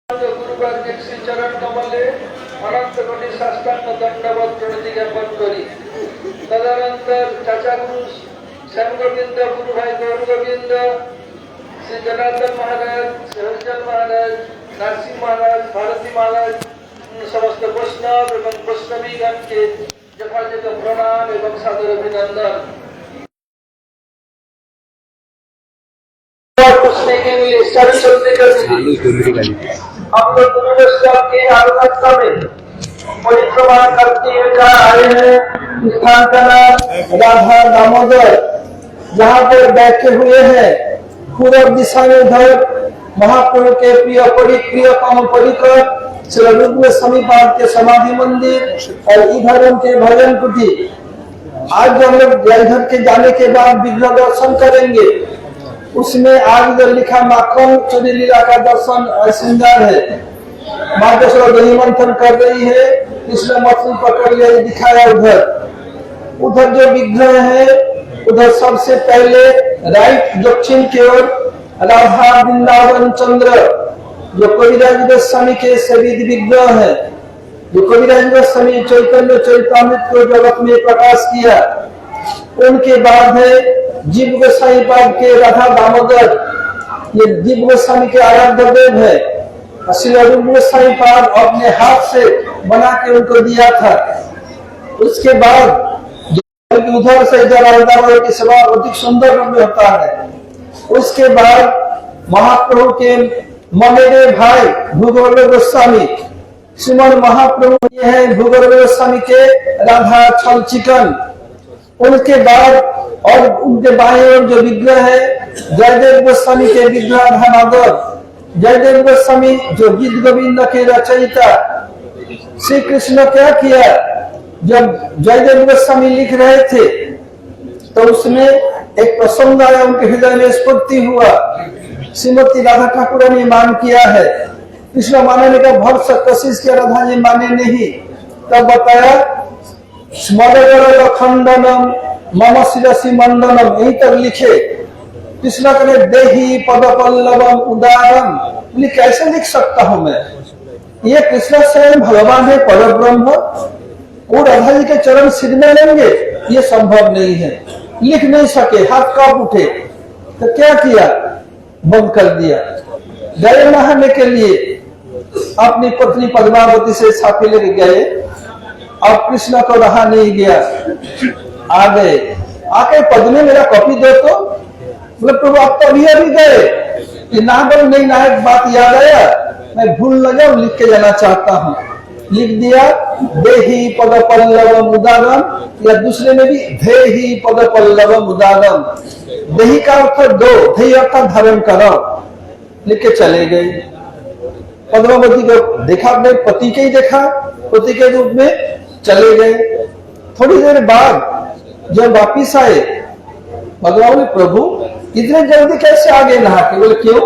गुरुवर्ग श्री चरण कमले अनंत कोटि साष्टांग दंडवत प्रणति ज्ञापन करी। तदनंतर चाचा गुरु श्याम गोविंद, गुरु भाई गौर गोविंद, श्री जनार्दन महाराज, श्री हरिजन महाराज, नरसिंह महाराज, भारती महाराज, समस्त वैष्णव एवं वैष्णवीगण के यथायथ प्रणाम एवं सादर अभिनंदन। पूछने के लिए सभी चलते करते हम लोग गुरुवेश्वर के आराधना में परिक्रमा करते हुए आए हैं। स्थान का नाम राधा दामोदर, जहाँ पर बैठे हुए हैं पूर्व दिशा में उधर महाप्रभु के प्रिय काम परिकर श्री रूप स्वामी पाद के समाधि मंदिर और इधर उनके भजन कुटी। आज हम लोग इधर के जाने के बाद विग्रह दर्शन करेंगे। उसमें आज इधर लिखा माखन चोरी लीला का दर्शन श्रृंगार है। माँ यशोदा दही मंथन कर रही है, कृष्ण मछली पकड़ लिया दिखाया। उधर जो विग्रह है उधर सबसे पहले राइट दक्षिण की ओर राधा वृंदावन चंद्र जो कविराज गोस्वामी के सभी विग्रह है। जो कविराज गोस्वामी चैतन्य चरितामृत को जगत में प्रकाश किया। उनके बाद है जीव गोसाई पाद के राधा दामोदर, ये जीव गोस्वामी के आराध्य देव है। श्री रूप गोसाई पाद अपने हाथ से बना के उनको दिया था। उसके बाद उधर से राधा की सेवा अधिक सुंदर रूप में होता है। उसके बाद महाप्रभु के ममेरे भाई भूगोल गोस्वामी श्रीमद महाप्रभु ये है भूगोल गोस्वामी के राधा छल चिकन। उनके बाद और उनके बाएं ओर जो विग्रह है जयदेव गोस्वामी के विग्रह राधा माधव। जयदेव गोस्वामी जो गीत गोविंद के रचयिता। श्री कृष्ण क्या किया, जब जयदेव गोस्वामी लिख रहे थे तो उसमें एक प्रसंग आया, उनके हृदय में स्फूर्ति हुआ। श्रीमती राधा ठाकुर ने मान किया है, कृष्ण मानने का बहुत कोशिश किया, राधा जी माने नहीं। तब बताया स्मरण खंडनम मम शिरसी मंडनम, यही तक लिखे। कृष्ण करे देही पद पल्लवम उदारम, बोले कैसे लिख सकता हूं मैं? ये कृष्ण स्वयं भगवान है, पर ब्रह्म, वो राधा जी के चरण सिर में लेंगे, ये संभव नहीं है। लिख नहीं सके, हाथ कांप उठे। तो क्या किया, बंद कर दिया। गए नहाने के लिए, अपनी पत्नी पद्मावती से छापी लेके गए। अब कृष्ण को रहा नहीं गया, आ गए। आके पद में मेरा कॉपी दो तो, बोले प्रभु आप तो अभी गए कि ना बोल नहीं, ना एक बात याद आया, मैं भूल न जाऊं, लिख के जाना चाहता हूँ। लिख दिया देही पद पल्लवम उदारम, या दूसरे में भी देही पद पल्लवम उदारम। देही का अर्थ दो, देही अर्थात धारण करो। लिख के चले गए। पद्मावती को देखा, अपने पति के ही देखा, पति के रूप में चले गए। थोड़ी देर बाद जब वापिस आए, भगवान ने प्रभु इतने जल्दी कैसे आगे नहा के? बोले क्यों,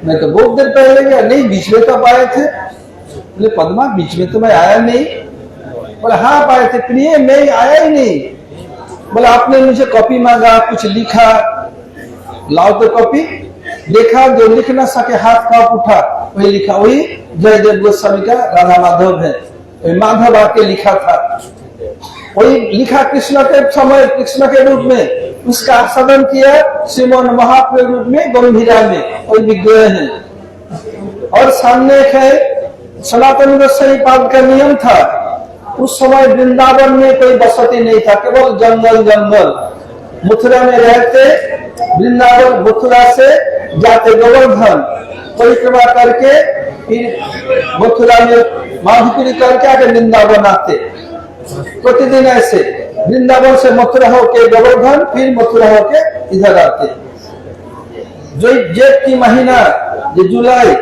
मैं तो बहुत देर पहले गया। नहीं, बीच में कब आए थे? बोले पद्मा बीच में तो मैं आया नहीं। बोले हाँ आप आए थे। प्रिय मैं आया ही नहीं। बोले आपने मुझे कॉपी मांगा, कुछ लिखा, लाओ तो कॉपी। देखा, जो लिख ना सके हाथ कांप उठा, वही लिखा। वही जयदेव गोस्वामी का राधा माधव है, माधव आके लिखा था। वही लिखा कृष्ण के समय, कृष्ण के रूप में। उसका आस्वादन किया श्रीमन महाप्रभु रूप में गंभीरा में, वही विग्रह है। और सामने एक है सनातन गोसाई पाद का नियम था। उस समय वृंदावन में कोई बसती नहीं था, केवल जंगल जंगल। मथुरा में रहते, वृंदावन मथुरा से जाते गोवर्धन परिक्रमा करके, फिर मथुरा में माधुपुरी करके आके वृंदावन आते। प्रतिदिन ऐसे वृंदावन से मथुरा होके गोवर्धन, फिर मथुरा होके इधर आते। जो जेठ की महीना, ये जुलाई,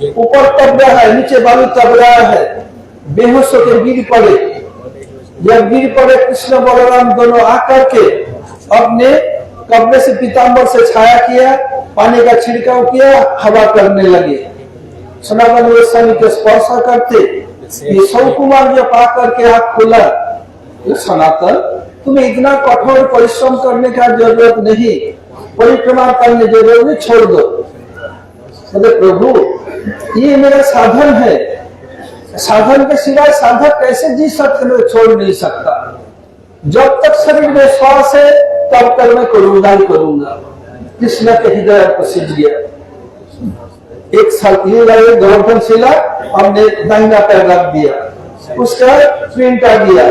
ऊपर तब रहा है, नीचे बालू तब रहा है। बेहोश होकर गिर पड़े। जब गिर पड़े, कृष्ण बलराम दोनों आकर के अपने कपड़े से पीताम्बर से छाया किया, पानी का छिड़काव किया, हवा करने लगे। सनातन गोस्वामी के स्पर्श करते, ये सौ कुमार जब पा करके आँख खोला, ये सनातन तुम्हें इतना कठोर परिश्रम करने का जरूरत नहीं, परिक्रमा करने जरूरत नहीं, छोड़ दो। बोले प्रभु ये मेरा साधन है, साधन के सिवाय साधक कैसे जी सकते हैं, छोड़ नहीं सकता। जब तक शरीर में श्वास है तब तक मैं करूंगा ही करूंगा। कृष्ण के हृदय को सिंच गया। एक साल ये गोवर्धन शिला हमने दाहिना पैर रख दिया, उसका प्रिंट आ गया,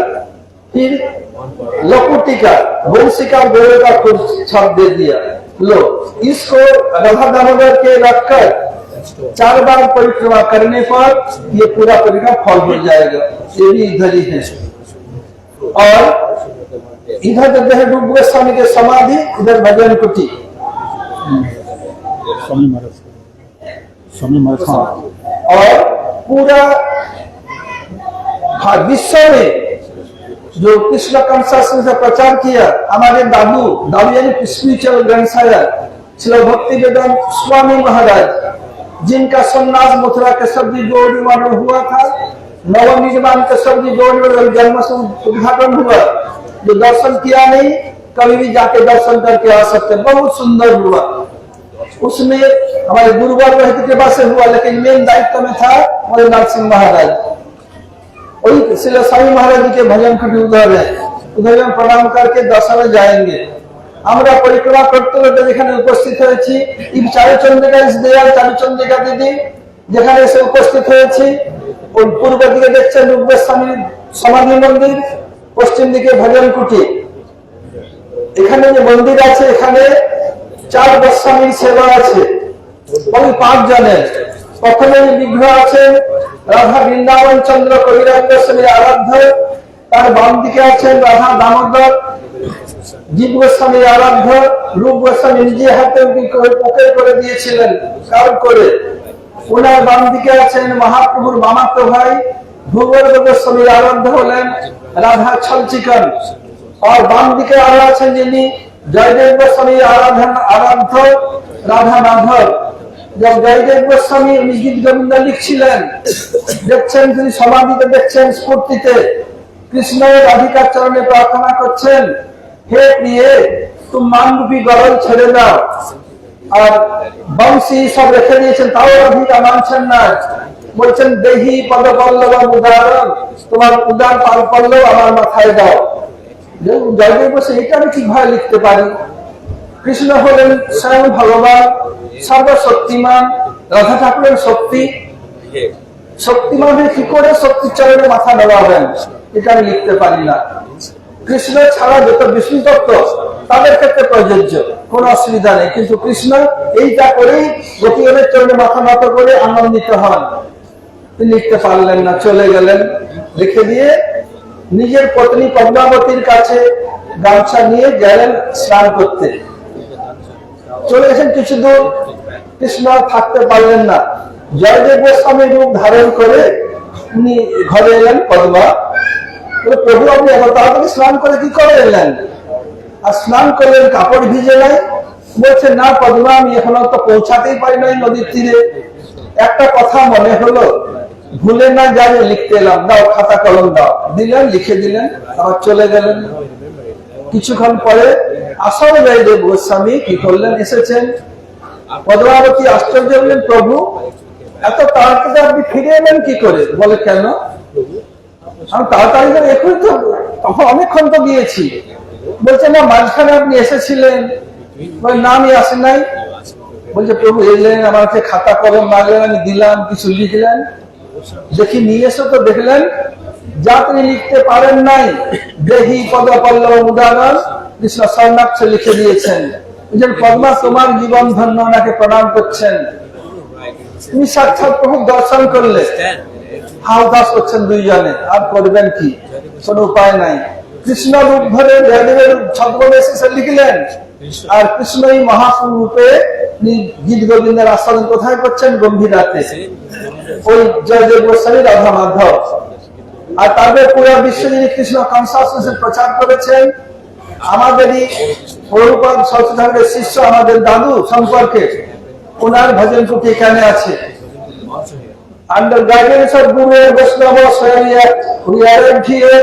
फिर लकुटिका वंशिका गोरे का कुछ छाप दे दिया। लो, इसको राधा दामोदर के रखकर 4 बार परिक्रमा करने पर ये पूरा परिक्रमा फल हो जाएगा। ये भी इधर ही है। और इधर देते हैं रूप गोस्वामी के समाधि, इधर भजन कुटी। और पूरा विश्व में जो कृष्ण कॉन्शियसनेस का प्रचार किया हमारे दादू यानी स्पिरिचुअल ग्रैंडफादर श्री भक्ति वेदांत स्वामी महाराज, जिनका सन्यास मथुरा के सब्जी जोड़ी में हुआ था, नवनिर्माण के सब्जी जोड़ी में जन्म से उद्घाटन हुआ। जो दर्शन किया नहीं, कभी भी जाके दर्शन करके आ सकते, बहुत सुंदर हुआ। उसमें हमारे गुरुवार की कृपा से हुआ, लेकिन मेन दायित्व में था हमारे नाथ सिंह महाराज। वही श्री स्वामी महाराज जी के भजन कुटी उधर है, उधर हम प्रणाम करके दर्शन जाएंगे। আমরা পরিক্রমা করতে করতে যেখানে উপস্থিত হয়েছি, এই চারুচন্দ্রিকা দেয়াল চারুচন্দ্রিকা দিদি যেখানে এসে উপস্থিত হয়েছি, ওই পূর্ব দিকে দেখছেন রূপ গোস্বামীর সমাধি মন্দির, পশ্চিম দিকে ভজন কুটি। এখানে যে মন্দির আছে এখানে 4 গোস্বামীর সেবা আছে, ওই 5 জনের। প্রথমে বিগ্রহ আছেন রাধা বৃন্দাবন চন্দ্র কবিরাজ গোস্বামীর আরাধ্য, তার বাম দিকে আছেন রাধা দামোদর জীব গোস্বামীর আরাধ্য। রূপ গোস্বামী নিজে হাতে ওকে করে দিয়েছিলেন কার্ভ করে। ওনার বাম দিকে আছেন মহাপ্রভুর মামাতো ভাই ভূগর্ভ গোস্বামীর আরাধ্য হলেন রাধা ছলচিকন। আর বাম দিকে আরো আছেন যিনি জয়দেব গোস্বামীর আরাধ্য রাধা মাধব। जब जयदेव गोस्वामी गीत गोविंद लिखছিলেন, দেখছেন তিনি সমাধিতে দেখছেন স্ফূর্তিতে কৃষ্ণ রাধিকার চরণে প্রার্থনা করছেন, হে প্রিয়ে তুমি মানরূপী গরল ছেড়ে দাও। আর বংশী সব রেখে দিয়েছেন, তাও রাধিকা মানছেন না, বলছেন দেহি পদ পল্লব উদাহরণ, তোমার উদার পল্লব আমার মাথায় দাও। জয়দেব বসে এটা আমি কিভাবে লিখতে পারি? কৃষ্ণ হলেন স্বয়ং ভগবান, সর্বশক্তিমান, রাধা ঠাকুরের শক্তি, শক্তিমান হয়ে কি করে শক্তির চরণে মাথা দেওয়াবেন, এটা আমি লিখতে পারি না। কৃষ্ণ ছাড়া যত বিষ্ণু তত্ত্ব তাদের ক্ষেত্রে প্রযোজ্য, কোন অসুবিধা নেই, কিন্তু কৃষ্ণ এইটা করেই গোপীগণের চরণে মাথা নত করে আনন্দিত হন। তিনি লিখতে পারলেন না, চলে গেলেন। লিখে দিয়ে নিজের পত্নী পদ্মাবতীর কাছে গামছা নিয়ে গেলেন স্নান করতে। চলে গেছেন কিছু দূর, কৃষ্ণ থাকতে পারলেন না, জয়দেব গোস্বামী রূপ ধারণ করে উনি ঘরে এলেন। পদ্মা প্রভু আপনি এত তাড়াতাড়ি স্নান করে কি করে এলেন? আর স্নান করলেন, কাপড় ভিজে নাই। বলছে না পদ্মা, আমি এখনো তো পৌঁছাতেই পারি নাই নদীর তীরে, একটা কথা মনে হলো, ভুলে না যাই লিখতে এলাম, দাও খাতা কলম দাও। দিলেন, লিখে দিলেন, আবার চলে গেলেন। কিছুক্ষণ পরে আসল জয়দেব গোস্বামী কি করলেন, এসেছেন। পদ্মাবতী আশ্চর্য হলেন, প্রভু এত তাড়াতাড়ি আপনি ফিরে এলেন কি করে? বলে কেন? আমি তাড়াতাড়ি এখন তো তখন অনেকক্ষণ তো গিয়েছি। বলছে না মাঝখানে আপনি এসেছিলেন। না আমি আসি নাই। বলছে প্রভু এলেন, আমার খাতা কলম মাগলেন, আমি দিলাম, কিছু লিখলেন, দেখি নিয়ে এসে তো দেখলেন যা তিনি লিখতে পারেন নাই, দেহি পদ পল্লব উদাহরণ কৃষ্ণ স্বর্ণাক্ষ লিখে দিয়েছেন। পদ্মা তোমার জীবন ধন্য, ওনাকে প্রণাম করছেন। তুমি সাক্ষাৎ প্রভু দর্শন করলে, হাওদাস করছেন দুইজনে, আর করবেন কি, কোন উপায় নাই। কৃষ্ণ রূপ ধরে জয়দেবের ছদ্মবেশে লিখলেন, আর কৃষ্ণই মহাপ্রভু রূপে গীত গোবিন্দের আস্বাদন কোথায় করছেন? গম্ভীরাতে, ওই জয়দেব গোস্বামী রাধা মাধব। আর তারপরে পুরো বিশ্ব যিনি কৃষ্ণ কনসাসনেসের প্রচার করেছেন, আমাদেরই প্রভুপাদ সরস্বতী ঠাকুরের শিষ্য, আমাদের দাদু সম্পর্কে ওনার ভজন কুটি এখানে আছে। Under guidance of Guru and Vaishnava, we are here.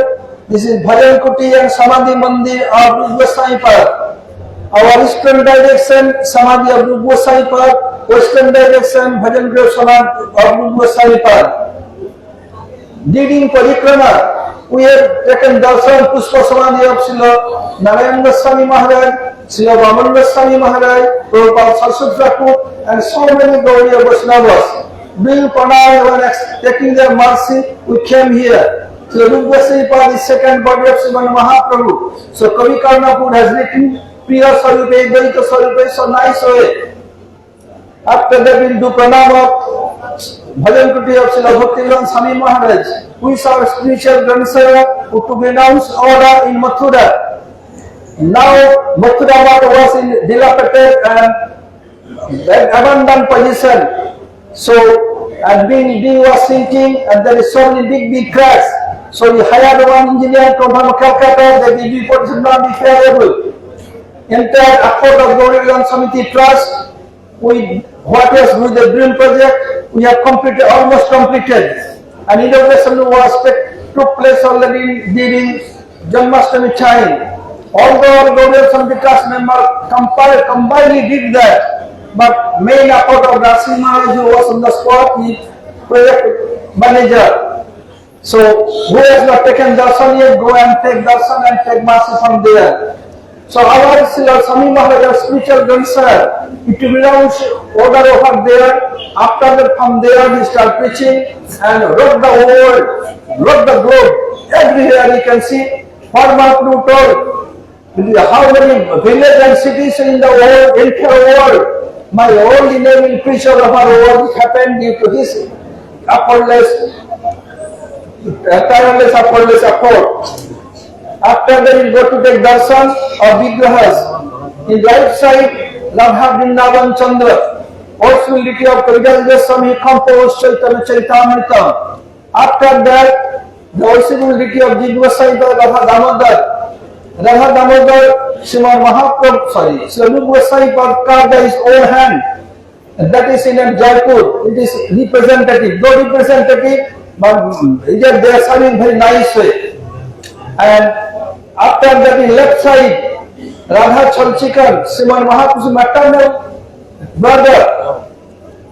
This is Bhajan Kuti and Samadhi Mandir of Goswami Park. Our eastern direction, Samadhi of Rupa Goswami Pad, western direction, Bhajan Grove Samadhi of Rupa Goswami Pad. Leading Parikrama, we have taken darshan Pushpa Samadhi of Srila Narayan Goswami Maharaj, Srila Vaman Goswami Maharaj, Prabhupada Saraswati Thakur, and so many Gaudiya Vaishnavas. Doing pranam and taking their mercy, we came here. So Rupa Goswami Pad is second body of Srimad Mahaprabhu. So Kavi Karnapur has written Priya Sarupe, Daita Sarupe, so nice way. After that we'll do pranam of Bhajan Kuti of Srila Bhaktivedanta Swami Maharaj, who is our spiritual grandson, who to renounce order in Mathura. Now Mathura Mata was in dilapidated and abandoned position. So, and being was sinking, and there is so many big cracks. So we hired one engineer from Calcutta, that the report should not be favorable. Entire effort of Gauriya Samiti Trust, what was with the dream project, we have completed, almost completed. And inauguration took place already during Janmashtami time. Although Gauriya Samiti Trust members combinedly did that, but main effort of Darsi Maharaj, who was on the spot, the project manager. So, who has not taken darshan yet, go and take darshan and take mercy from there. So, our Srila Swami Maharaj, spiritual grandson, it will announce order over there. After that, from there, he start preaching and rock the world, rock the globe. Everywhere you can see, Mahaprabhu told, how many villages and cities in the world, entire world, my only name preacher of our world happened due to his tireless effort. After that, we go to take darshan of Vigrahas. In right side, Radha Vrindavan Chandra, possibility of Kaviraj Goswami composed Chaitanya Charitamrita. After that, the possibility of Jidvasai Radha Damodar. Radha Damodar, Srimad Mahaprabhu, Srila Goswami carved by his own hand. And that is in Jaipur. It is representative, though representative, but they are serving very nice way. And after that, in left side, Radha Chalchikar, Srimad Mahaprabhu's maternal brother,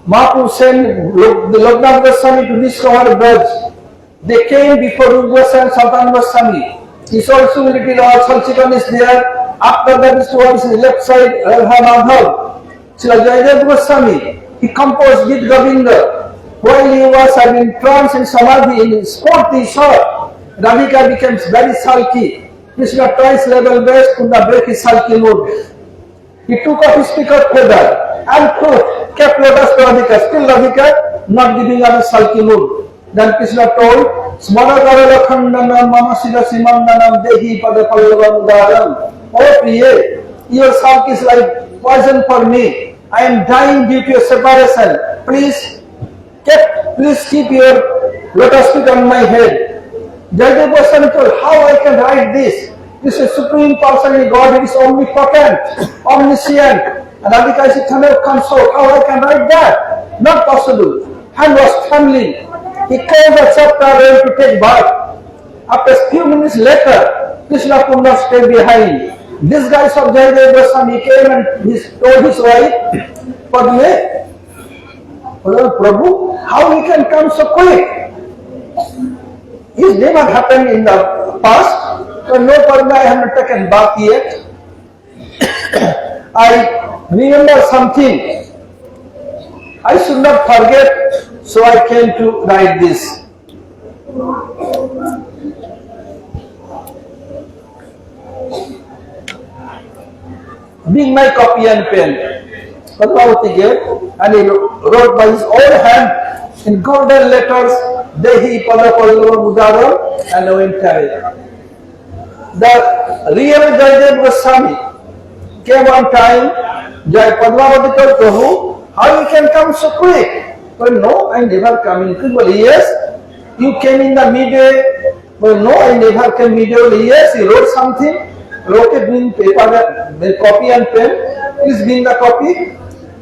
Mahaprabhu sent the Loknath Goswami to discover Braj. They came before Rupa Goswami and Santanu Goswami. His also little Chalchikar is there. After that is towards the left side, Radha Madhav. Srila Jayadev Goswami, he composed Gita Govinda. While he was having trance and samadhi in his sport, he saw Radhika becomes very sulky. Krishna twice level best could not break his sulky mood. He took off his peacock feather and kept lotus to Radhika. Still Radhika not giving up his sulky mood. Then Krishna told, Smaragara Lakhandanam Mama Sida Simandanam Dehi Pada Pallavam Udaram. Oh Priye, your sulk is like poison for me. I am dying due to your separation. Please keep your lotus feet on my head. Jayadev Goswami told, how I can write this? This is Supreme Personality God, it is omnipotent, omniscient. And Radhika is eternal consort. How I can write that? Not possible. Hand was trembling. He closed the chapter ready to take bath. After a few minutes later, Krishna could not stay behind. This guy of Jayadev Goswami came and told his wife, Padme, Prabhu, how he can come so quick? It never happened in the past. So no Padma, I have not taken bath yet. I remember something. I should not forget, so I came to write this. Being my copy and pen, Padmavati gave, and he wrote by his own hand in golden letters, Dehi Pada Pallavam Udaram, and went away. The real Jayadev Goswami came on time. Padmavati told Prabhu, how you can come so quick? Well, no, I never come in quick. Well, yes, you came in the midday. Well, no, I never came midday. Well, yes, he wrote something. Wrote it in paper, copy and pen. Please bring the copy.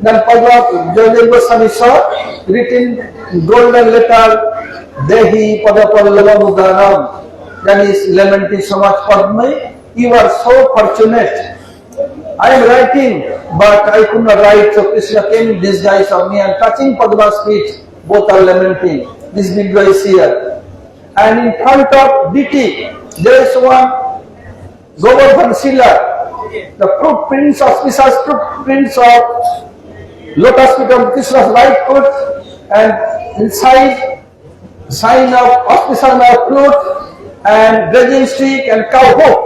Then Jayadev Goswami saw written golden letter, Dehi Pada Pallavam Udaram. Then he is lamenting so much, Padma, you are so fortunate. I am writing, but I could not write. So Krishna came in disguise of me and touching Padma's feet. Both are lamenting. This Vigraha is here. And in front of DT, there is one Govardhan Sila, the footprints, auspicious footprints of lotus feet of Krishna's right foot, and inside sign of auspicious flute and dredging stick and cow hook.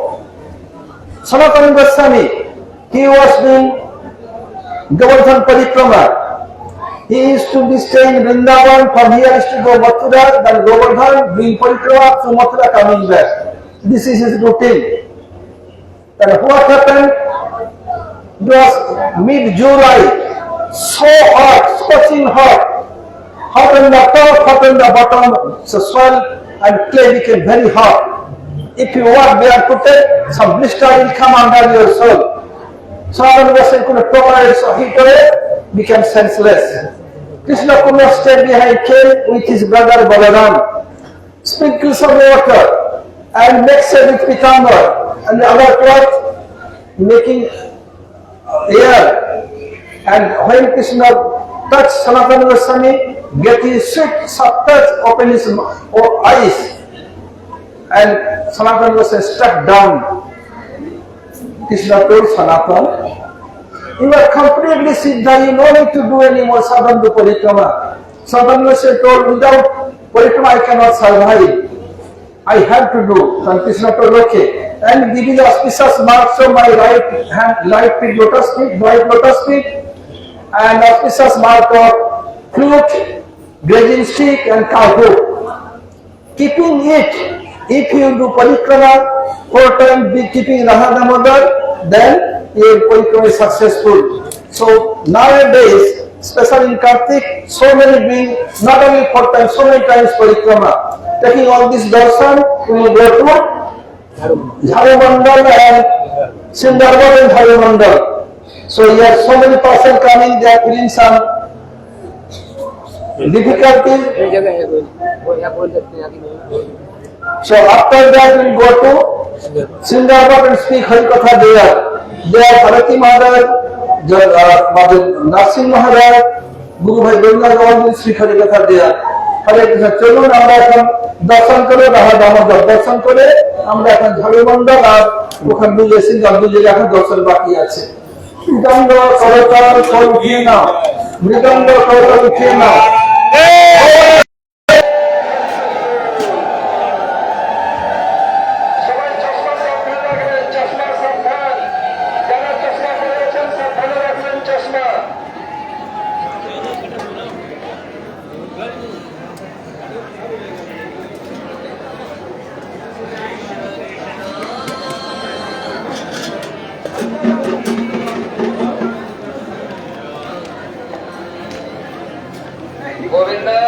Sanatana Goswami, he was doing Govardhan Parikrama. He used to be staying in Vrindavan, from here is to go Mathura, then Govardhan, doing Parikrama, to Mathura coming back. This is his routine. And what happened? It was mid-July, so hot, scorching hot. Hot on the top, hot on the bottom, so soil and clay became very hot. If you walk barefooted, some blister will come under your soul. So Ananda Goswami could not tolerate, so he became senseless. Krishna could not stay behind, came with his brother Balaram, sprinkle some water and mix it with pitambar and the other cloth, making air. And when Krishna touched Sanatana Goswami, get his sweet soft touch, open his eyes, and Sanatana Goswami struck down. Krishna told Sanatana, you are completely siddha, you no need to do any more sadhana parikrama. Sanatana Goswami told, without parikrama I cannot survive. I have to do. And Krishna told, okay. And giving the auspicious marks of my right hand, right feet, lotus feet, right lotus feet, and auspicious mark of flute, grazing stick, and cow hook. Keeping it, if you do parikrama 4 times, be keeping Radha Damodar, then your parikrama is successful. So nowadays, especially in Kartik, so many doing not only 4 times, so many times parikrama. Taking all this darshan, we will go to Jharumandal and Sundarban and Jharumandal. So here so many persons coming, they are feeling some difficulties. So after that we will go to Sundarban and speak Harikatha there. There Bharati Maharaj, Narsingh Maharaj, Guru Bhai Ganga all will speak Harikatha there. হরে কৃষ্ণ, চলুন আমরা এখন দর্শন করে রাধা দামোদর দর্শন করে আমরা এখন ঝাড়ুমন্ডল আর ওখানে বুঝেছি দু জায়গায় এখন দর্শন বাকি আছে। মৃদঙ্গ করতাল কল উঠিয়ে নাও, মৃদঙ্গ করতাল উঠিয়ে নাও। Govinda.